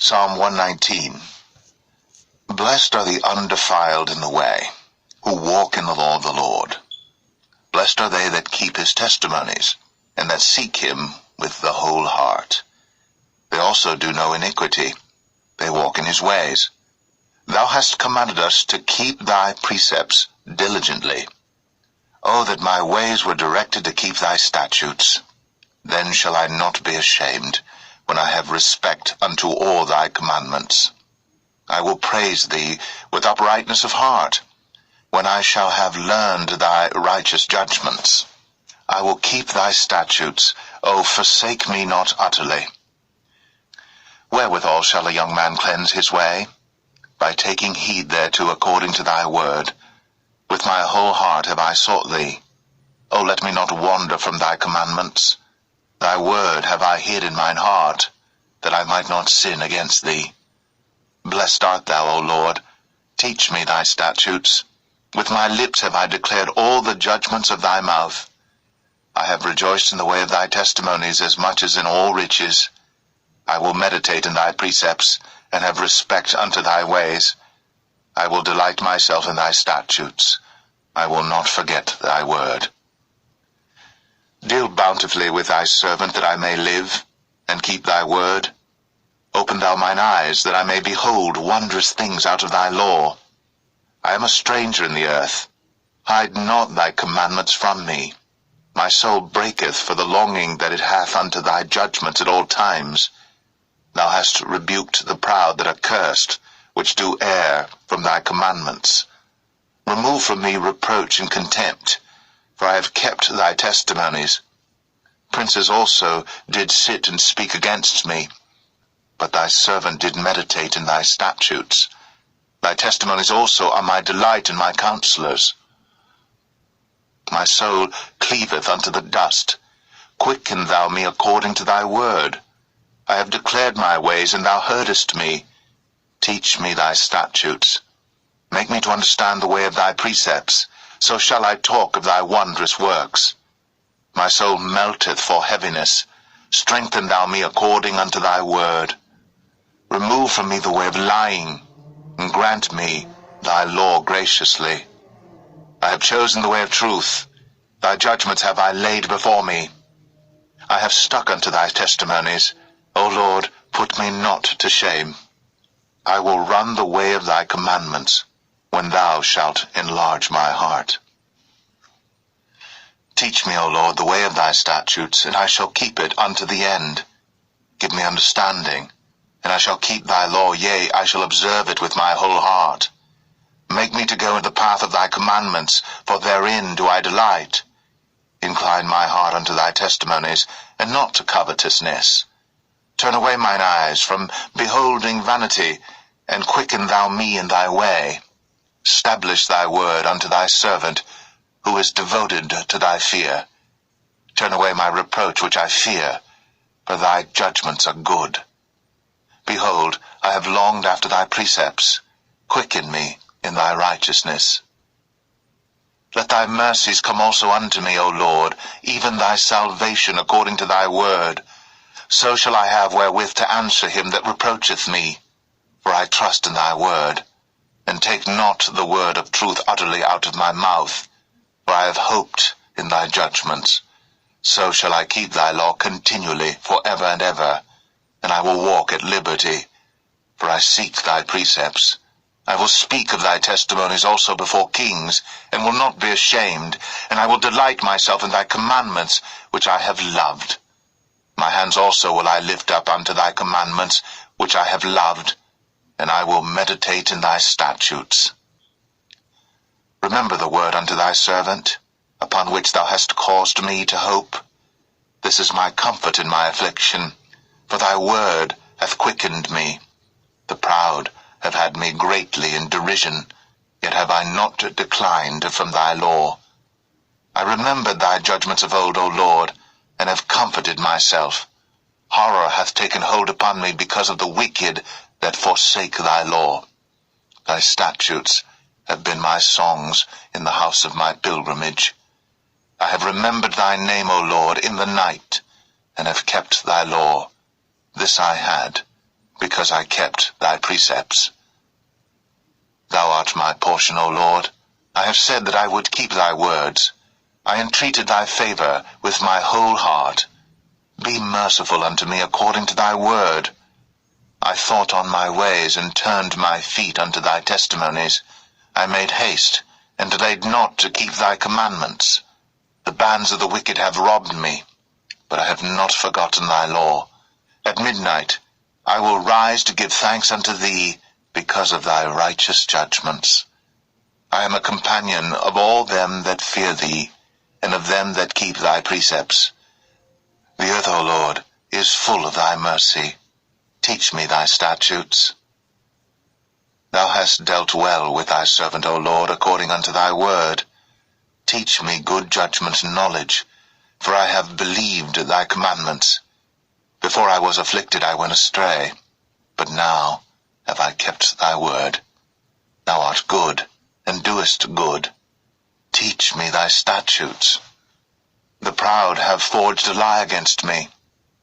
Psalm 119. Blessed are the undefiled in the way, who walk in the law of the Lord. Blessed are they that keep his testimonies, and that seek him with the whole heart. They also do no iniquity, they walk in his ways. Thou hast commanded us to keep thy precepts diligently. O that my ways were directed to keep thy statutes! Then shall I not be ashamed, when I have respect unto all thy commandments. I will praise thee with uprightness of heart, when I shall have learned thy righteous judgments. I will keep thy statutes, O forsake me not utterly. Wherewithal shall a young man cleanse his way? By taking heed thereto according to thy word. With my whole heart have I sought thee. O let me not wander from thy commandments. Thy word have I hid in mine heart, that I might not sin against thee. Blessed art thou, O Lord. Teach me thy statutes. With my lips have I declared all the judgments of thy mouth. I have rejoiced in the way of thy testimonies as much as in all riches. I will meditate in thy precepts, and have respect unto thy ways. I will delight myself in thy statutes. I will not forget thy word. Deal bountifully with thy servant, that I may live, and keep thy word. Open thou mine eyes, that I may behold wondrous things out of thy law. I am a stranger in the earth. Hide not thy commandments from me. My soul breaketh for the longing that it hath unto thy judgments at all times. Thou hast rebuked the proud that are cursed, which do err from thy commandments. Remove from me reproach and contempt, for I have kept thy testimonies. Princes also did sit and speak against me, but thy servant did meditate in thy statutes. Thy testimonies also are my delight and my counselors. My soul cleaveth unto the dust. Quicken thou me according to thy word. I have declared my ways, and thou heardest me. Teach me thy statutes. Make me to understand the way of thy precepts, so shall I talk of thy wondrous works. My soul melteth for heaviness. Strengthen thou me according unto thy word. Remove from me the way of lying, and grant me thy law graciously. I have chosen the way of truth. Thy judgments have I laid before me. I have stuck unto thy testimonies. O Lord, put me not to shame. I will run the way of thy commandments, when thou shalt enlarge my heart. Teach me, O Lord, the way of thy statutes, and I shall keep it unto the end. Give me understanding, and I shall keep thy law, yea, I shall observe it with my whole heart. Make me to go in the path of thy commandments, for therein do I delight. Incline my heart unto thy testimonies, and not to covetousness. Turn away mine eyes from beholding vanity, and quicken thou me in thy way. Establish thy word unto thy servant, who is devoted to thy fear. Turn away my reproach which I fear, for thy judgments are good. Behold, I have longed after thy precepts. Quicken me in thy righteousness. Let thy mercies come also unto me, O Lord, even thy salvation according to thy word. So shall I have wherewith to answer him that reproacheth me. For I trust in thy word, and take not the word of truth utterly out of my mouth. For I have hoped in thy judgments. So shall I keep thy law continually for ever and ever, and I will walk at liberty. For I seek thy precepts. I will speak of thy testimonies also before kings, and will not be ashamed, and I will delight myself in thy commandments, which I have loved. My hands also will I lift up unto thy commandments, which I have loved, and I will meditate in thy statutes. Remember the word unto thy servant, upon which thou hast caused me to hope. This is my comfort in my affliction, for thy word hath quickened me. The proud have had me greatly in derision, yet have I not declined from thy law. I remembered thy judgments of old, O Lord, and have comforted myself. Horror hath taken hold upon me because of the wicked that forsake thy law. Thy statutes have been my songs in the house of my pilgrimage. I have remembered thy name, O Lord, in the night, and have kept thy law. This I had, because I kept thy precepts. Thou art my portion, O Lord. I have said that I would keep thy words. I entreated thy favor with my whole heart. Be merciful unto me according to thy word. I thought on my ways, and turned my feet unto thy testimonies. I made haste, and delayed not to keep thy commandments. The bands of the wicked have robbed me, but I have not forgotten thy law. At midnight I will rise to give thanks unto thee, because of thy righteous judgments. I am a companion of all them that fear thee, and of them that keep thy precepts. The earth, O Lord, is full of thy mercy. Teach me thy statutes. Thou hast dealt well with thy servant, O Lord, according unto thy word. Teach me good judgment and knowledge, for I have believed thy commandments. Before I was afflicted I went astray, but now have I kept thy word. Thou art good, and doest good. Teach me thy statutes. The proud have forged a lie against me,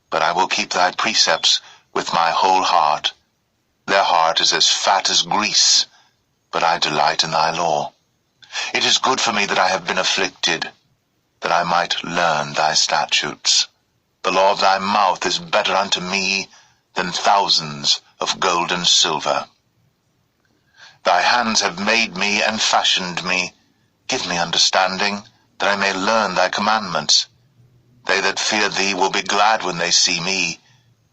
but I will keep thy precepts with my whole heart. Their heart is as fat as grease, but I delight in thy law. It is good for me that I have been afflicted, that I might learn thy statutes. The law of thy mouth is better unto me than thousands of gold and silver. Thy hands have made me and fashioned me. Give me understanding, that I may learn thy commandments. They that fear thee will be glad when they see me,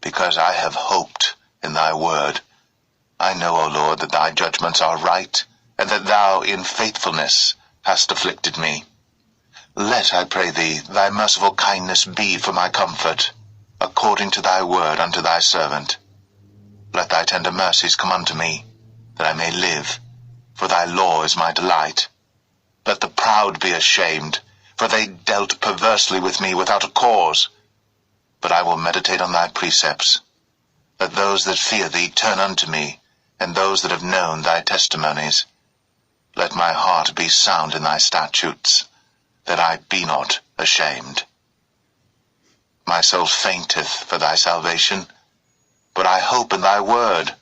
because I have hoped in thy word. I know, O Lord, that thy judgments are right, and that thou in faithfulness hast afflicted me. Let, I pray thee, thy merciful kindness be for my comfort, according to thy word unto thy servant. Let thy tender mercies come unto me, that I may live, for thy law is my delight. Let the proud be ashamed, for they dealt perversely with me without a cause. But I will meditate on thy precepts. Let those that fear thee turn unto me, and those that have known thy testimonies. Let my heart be sound in thy statutes, that I be not ashamed. My soul fainteth for thy salvation, but I hope in thy word.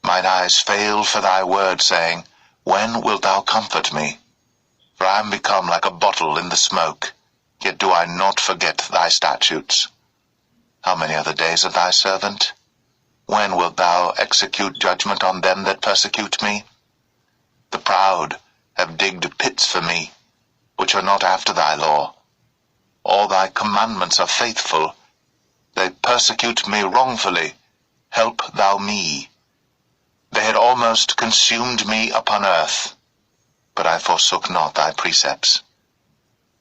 Mine eyes fail for thy word, saying, When wilt thou comfort me? For I am become like a bottle in the smoke, yet do I not forget thy statutes. How many are the days of thy servant? When wilt thou execute judgment on them that persecute me? The proud have digged pits for me, which are not after thy law. All thy commandments are faithful. They persecute me wrongfully. Help thou me. They had almost consumed me upon earth, but I forsook not thy precepts.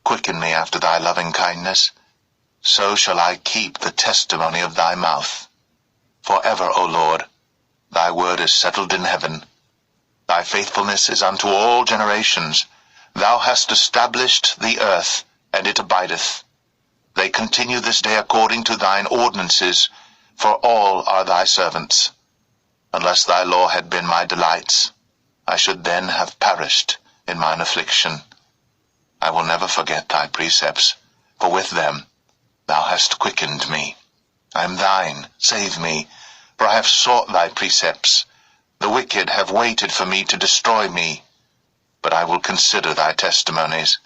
Quicken me after thy loving kindness, so shall I keep the testimony of thy mouth. For ever, O Lord, thy word is settled in heaven. Thy faithfulness is unto all generations. Thou hast established the earth, and it abideth. They continue this day according to thine ordinances, for all are thy servants. Unless thy law had been my delights, I should then have perished in mine affliction. I will never forget thy precepts, for with them thou hast quickened me. I am thine, save me, for I have sought thy precepts. The wicked have waited for me to destroy me, but I will consider thy testimonies.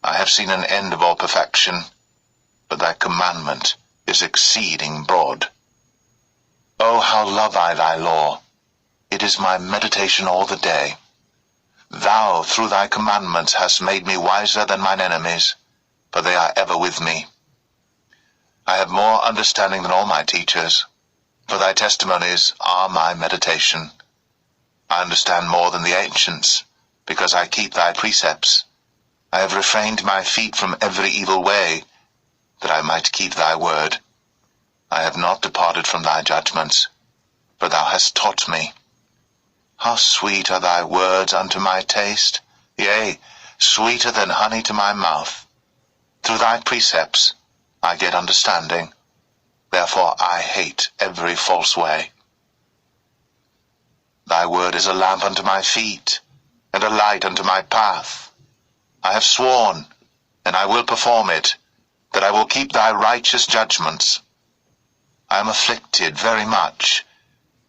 I have seen an end of all perfection, but thy commandment is exceeding broad. Oh, how love I thy law! It is my meditation all the day. Thou, through thy commandments, hast made me wiser than mine enemies, for they are ever with me. I have more understanding than all my teachers, for thy testimonies are my meditation. I understand more than the ancients, because I keep thy precepts. I have refrained my feet from every evil way, that I might keep thy word. I have not departed from thy judgments, for thou hast taught me. How sweet are thy words unto my taste, yea, sweeter than honey to my mouth. Through thy precepts I get understanding, therefore I hate every false way. Thy word is a lamp unto my feet, and a light unto my path. I have sworn, and I will perform it, that I will keep thy righteous judgments. I am afflicted very much,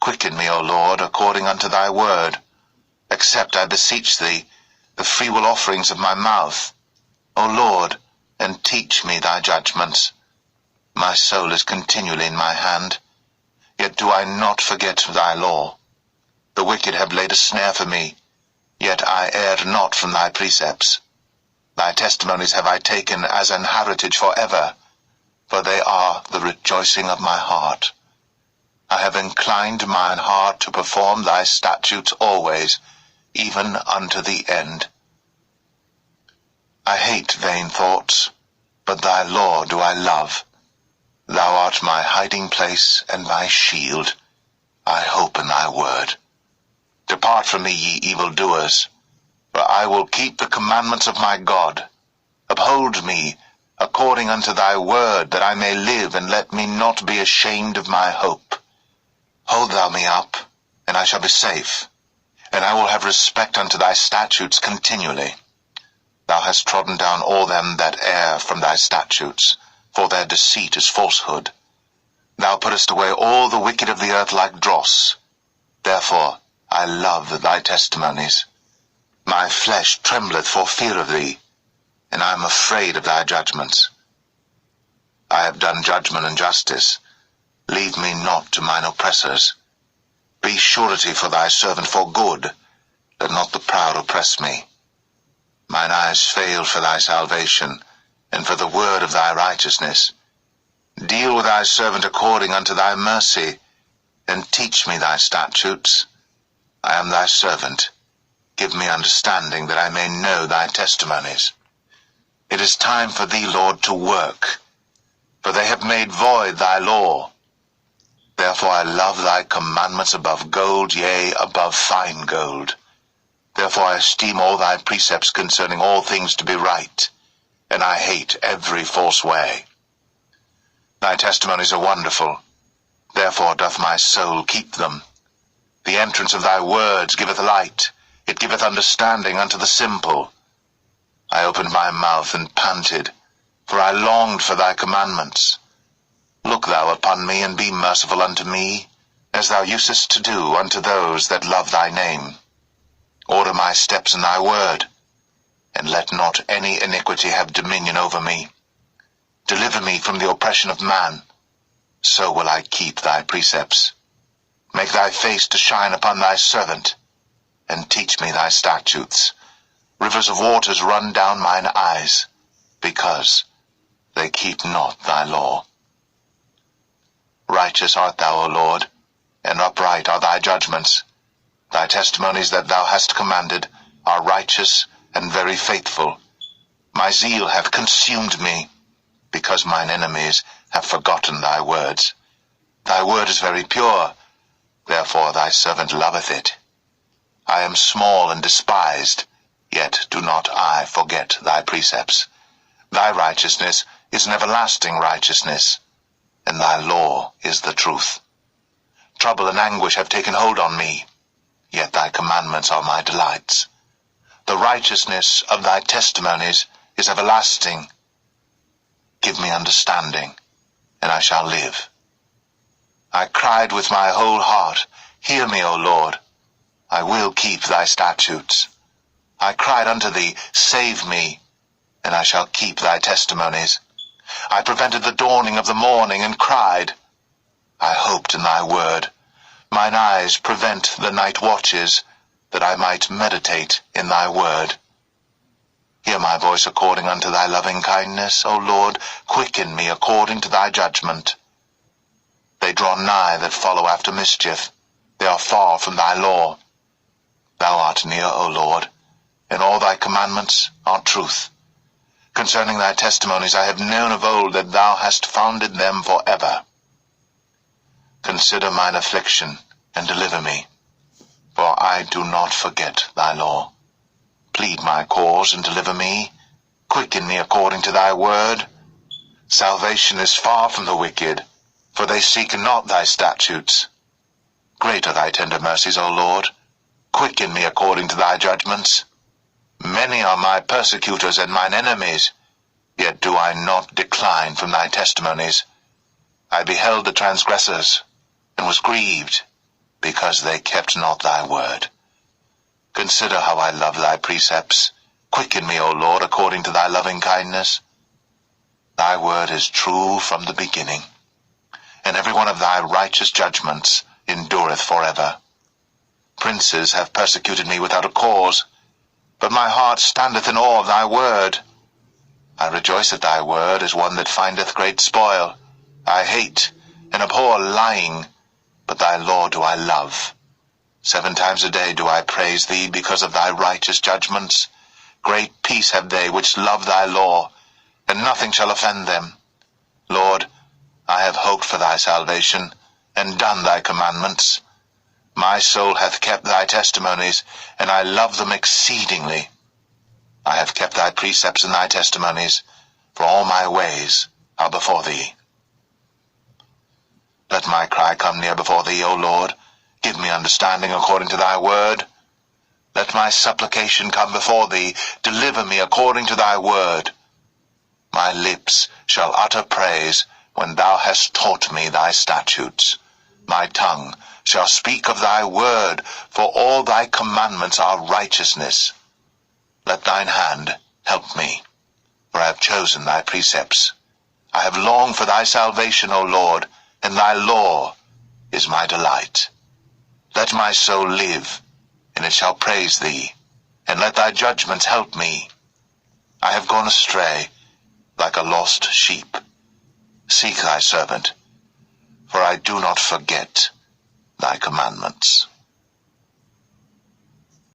Quicken me, O Lord, according unto thy word. Accept, I beseech thee, the freewill offerings of my mouth. O Lord, and teach me thy judgments. My soul is continually in my hand, yet do I not forget thy law. The wicked have laid a snare for me, yet I err not from thy precepts. Thy testimonies have I taken as an heritage for ever, for they are the rejoicing of my heart. I have inclined mine heart to perform thy statutes always, even unto the end. I hate vain thoughts, but thy law do I love. Thou art my hiding place and my shield. I hope in thy word. Depart from me, ye evildoers, for I will keep the commandments of my God. Uphold me according unto thy word, that I may live, and let me not be ashamed of my hope. Hold thou me up, and I shall be safe, and I will have respect unto thy statutes continually. Thou hast trodden down all them that err from thy statutes, for their deceit is falsehood. Thou puttest away all the wicked of the earth like dross. Therefore I love thy testimonies. My flesh trembleth for fear of thee, and I am afraid of thy judgments. I have done judgment and justice. Leave me not to mine oppressors. Be surety for thy servant for good, let not the proud oppress me. Mine eyes fail for thy salvation, and for the word of thy righteousness. Deal with thy servant according unto thy mercy, and teach me thy statutes. I am thy servant. Give me understanding, that I may know thy testimonies. It is time for thee, Lord, to work, for they have made void thy law. Therefore I love thy commandments above gold, yea, above fine gold. Therefore I esteem all thy precepts concerning all things to be right, and I hate every false way. Thy testimonies are wonderful, therefore doth my soul keep them. The entrance of thy words giveth light, it giveth understanding unto the simple. I opened my mouth and panted, for I longed for thy commandments. Look thou upon me, and be merciful unto me, as thou usest to do unto those that love thy name. Order my steps in thy word, and let not any iniquity have dominion over me. Deliver me from the oppression of man, so will I keep thy precepts. Make thy face to shine upon thy servant, and teach me thy statutes. Rivers of waters run down mine eyes, because they keep not thy law. Righteous art thou, O Lord, and upright are thy judgments. Thy testimonies that thou hast commanded are righteous and very faithful. My zeal hath consumed me, because mine enemies have forgotten thy words. Thy word is very pure, therefore thy servant loveth it. I am small and despised, yet do not I forget thy precepts. Thy righteousness is an everlasting righteousness, and thy law is the truth. Trouble and anguish have taken hold on me, yet thy commandments are my delights. The righteousness of thy testimonies is everlasting. Give me understanding, and I shall live. I cried with my whole heart, Hear me, O Lord. I will keep thy statutes. I cried unto thee, Save me, and I shall keep thy testimonies. I prevented the dawning of the morning, and cried. I hoped in thy word. Mine eyes prevent the night watches, that I might meditate in thy word. Hear my voice according unto thy loving kindness, O Lord, quicken me according to thy judgment. They draw nigh that follow after mischief, they are far from thy law. Thou art near, O Lord, and all thy commandments are truth. Concerning thy testimonies I have known of old that thou hast founded them for ever. Consider mine affliction, and deliver me, for I do not forget thy law. Plead my cause, and deliver me. Quicken me according to thy word. Salvation is far from the wicked, for they seek not thy statutes. Great are thy tender mercies, O Lord. Quicken me according to thy judgments. Many are my persecutors and mine enemies, yet do I not decline from thy testimonies. I beheld the transgressors, and was grieved. because they kept not thy word. Consider how I love thy precepts. Quicken me, O Lord, according to thy loving kindness. Thy word is true from the beginning, and every one of thy righteous judgments endureth forever. Princes have persecuted me without a cause, but my heart standeth in awe of thy word. I rejoice at thy word as one that findeth great spoil. I hate and abhor lying, but thy law do I love. 7 times a day do I praise thee because of thy righteous judgments. Great peace have they which love thy law, and nothing shall offend them. Lord, I have hoped for thy salvation, and done thy commandments. My soul hath kept thy testimonies, and I love them exceedingly. I have kept thy precepts and thy testimonies, for all my ways are before thee. Let my cry come near before thee, O Lord. Give me understanding according to thy word. Let my supplication come before thee. Deliver me according to thy word. My lips shall utter praise when thou hast taught me thy statutes. My tongue shall speak of thy word, for all thy commandments are righteousness. Let thine hand help me, for I have chosen thy precepts. I have longed for thy salvation, O Lord, and thy law is my delight. Let my soul live, and it shall praise thee, and let thy judgments help me. I have gone astray like a lost sheep. Seek thy servant, for I do not forget thy commandments.